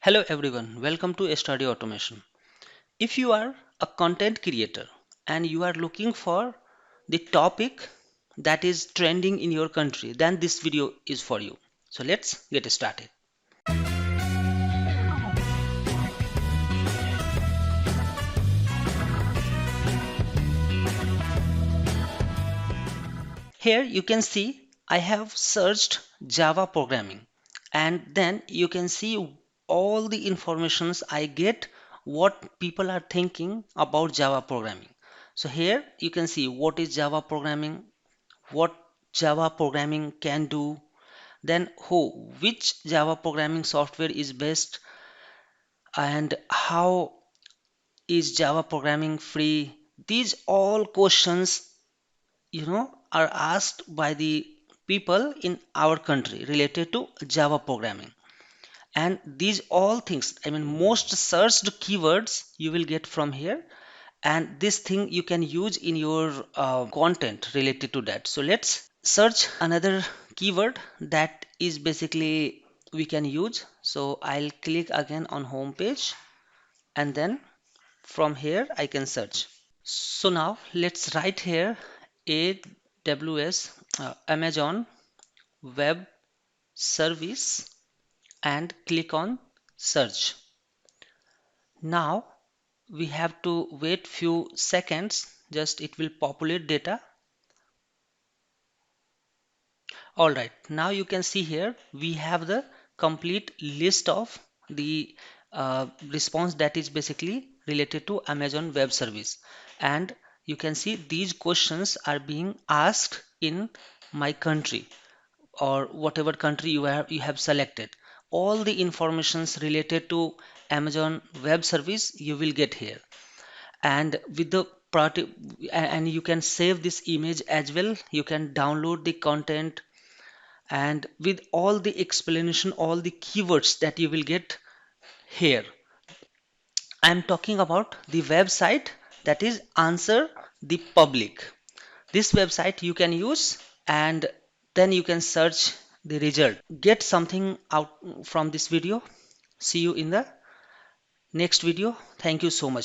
Hello everyone, welcome to Study Automation. If you are a content creator and you are looking for the topic that is trending in your country, then this video is for you. So let's get started. Here you can see I have searched Java programming, and then you can see all the informations I get, what people are thinking about Java programming. So here you can see what is Java programming, what Java programming can do, then which Java programming software is best, and how is Java programming free. These all questions are asked by the people in our country related to Java programming. And these all things, I mean, most searched keywords you will get from here, and this thing you can use in your content related to that. So let's search another keyword that is basically we can use. So I'll click again on home page, and then from here I can search. So now let's write here AWS, Amazon Web Service, and click on search. Now we have to wait few seconds, just it will populate data. All right, now you can see here we have the complete list of the response that is basically related to Amazon Web Service, and you can see these questions are being asked in my country or whatever country you have selected. All the informations related to Amazon Web Service you will get here, and with the and you can save this image as well. You can download the content, and with all the explanation, all the keywords that you will get here. I'm talking about the website that is Answer the Public. This website you can use, and then you can search the result. Get something out from this video. See you in the next video. Thank you so much.